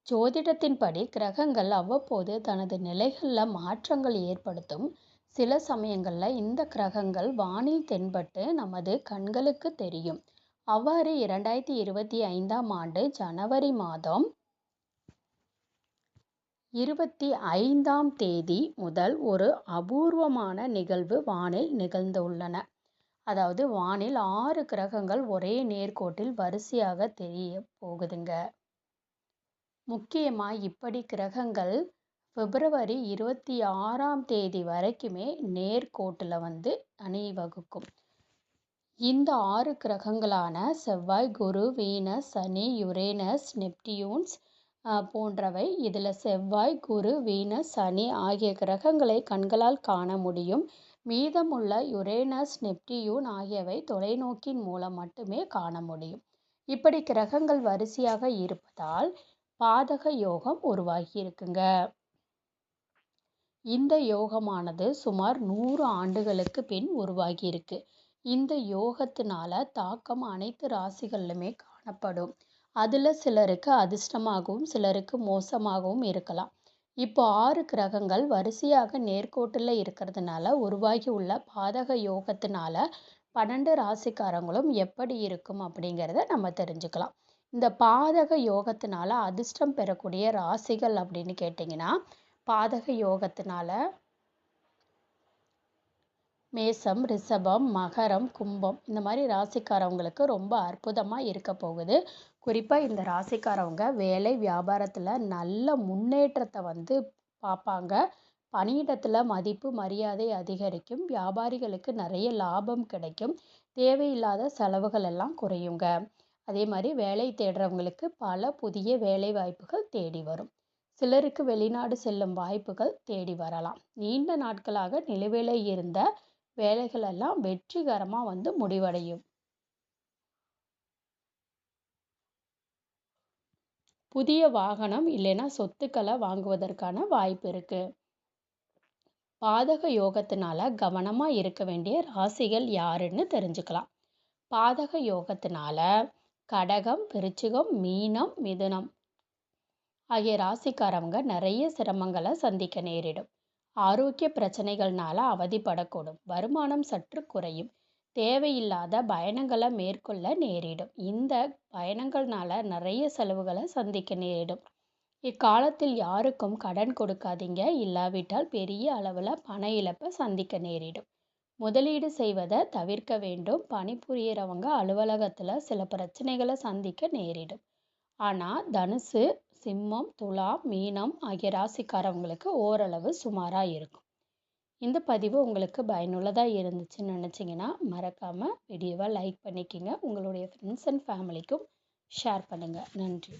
ஜோதிடத்தின்படி கிரகங்கள் அவ்வப்போது தனது நிலைகளில் மாற்றங்கள் ஏற்படுத்தும். சில சமயங்களில் இந்த கிரகங்கள் வானில் தென்பட்டு நமது கண்களுக்கு தெரியும். அவ்வாறு 2025ஆம் ஆண்டு ஜனவரி மாதம் 25ஆம் தேதி முதல் ஒரு அபூர்வமான நிகழ்வு வானில் நிகழ்ந்துள்ளன. அதாவது வானில் 6 கிரகங்கள் ஒரே நேர்கோட்டில் வரிசையாக தெரிய போகுதுங்க. முக்கியமாக இப்படி கிரகங்கள் பிப்ரவரி 26ஆம் தேதி வரைக்குமே நேர்கோட்டில் அணிவகுக்கும். இந்த 6 கிரகங்களான செவ்வாய், குரு, வீனஸ், சனி, யுரேனஸ், நெப்டியூன்ஸ் போன்றவை. இதில் செவ்வாய், குரு, வீனஸ், சனி ஆகிய கிரகங்களை கண்களால் காண முடியும். மீதமுள்ள யுரேனஸ், நெப்டியூன் ஆகியவை தொலைநோக்கின் மூலம் மட்டுமே காண முடியும். இப்படி கிரகங்கள் வரிசையாக இருப்பதால் பாதக யோகம் உருவாகி இருக்குங்க. இந்த யோகமானது சுமார் 100 ஆண்டுகளுக்கு பின் உருவாகி இருக்கு. இந்த யோகத்தினால தாக்கம் அனைத்து ராசிகளிலுமே காணப்படும். அதில் சிலருக்கு அதிர்ஷ்டமாகவும் சிலருக்கு மோசமாகவும் இருக்கலாம். இப்போ 6 கிரகங்கள் வரிசையாக நேர்கோட்டில் இருக்கிறதுனால உருவாகி உள்ள பாதக யோகத்தினால 12 ராசிக்காரங்களும் எப்படி இருக்கும் அப்படிங்கிறத நம்ம தெரிஞ்சுக்கலாம். இந்த பாதக யோகத்தினால அதிர்ஷ்டம் பெறக்கூடிய ராசிகள் அப்படின்னு கேட்டிங்கன்னா, பாதக யோகத்தினால மேசம், ரிஷபம், மகரம், கும்பம் இந்த மாதிரி ராசிக்காரவங்களுக்கு ரொம்ப அற்புதமாக இருக்க போகுது. குறிப்பாக இந்த ராசிக்காரவங்க வேலை வியாபாரத்தில் நல்ல முன்னேற்றத்தை பார்ப்பாங்க. பணியிடத்தில் மதிப்பு மரியாதை அதிகரிக்கும். வியாபாரிகளுக்கு நிறைய லாபம் கிடைக்கும். தேவையில்லாத செலவுகள் எல்லாம் குறையுங்க. அதே மாதிரி வேலை தேடுறவங்களுக்கு பல புதிய வேலை வாய்ப்புகள் தேடி வரும். சிலருக்கு வெளிநாடு செல்லும் வாய்ப்புகள் தேடி வரலாம். நீண்ட நாட்களாக நிலுவையில் இருந்த வேலைகள் எல்லாம் வெற்றிகரமாக முடிவடையும். புதிய வாகனம் இல்லைன்னா சொத்துக்களை வாங்குவதற்கான வாய்ப்பு இருக்கு. பாதக யோகத்தினால கவனமாக இருக்க வேண்டிய ராசிகள் யாருன்னு தெரிஞ்சுக்கலாம். பாதக யோகத்தினால கடகம், விருச்சிகம், மீனம், மிதுனம் ஆகிய ராசிக்காரவங்க நிறைய சிரமங்களை சந்திக்க நேரிடும். ஆரோக்கிய பிரச்சனைகள்னால அவதிப்படக்கூடும். வருமானம் சற்று குறையும். தேவையில்லாத பயணங்களை மேற்கொள்ள நேரிடும். இந்த பயணங்கள்னால நிறைய செலவுகளை சந்திக்க நேரிடும். இக்காலத்தில் யாருக்கும் கடன் கொடுக்காதீங்க. இல்லாவிட்டால் பெரிய அளவில் பண இழப்பை சந்திக்க நேரிடும். முதலீடு செய்வதை தவிர்க்க வேண்டும். பணிபுரியறவங்க அலுவலகத்தில் சில பிரச்சனைகளை சந்திக்க நேரிடும். ஆனால் தனுசு, சிம்மம், துலாம், மீனம் ஆகிய ராசிக்காரவங்களுக்கு ஓரளவு சுமாராக இருக்கும். இந்த பதிவு உங்களுக்கு பயனுள்ளதாக இருந்துச்சுன்னு நினச்சிங்கன்னா மறக்காமல் வீடியோவை லைக் பண்ணிக்கோங்க. உங்களுடைய ஃப்ரெண்ட்ஸ் அண்ட் ஃபேமிலிக்கும் ஷேர் பண்ணுங்கள். நன்றி.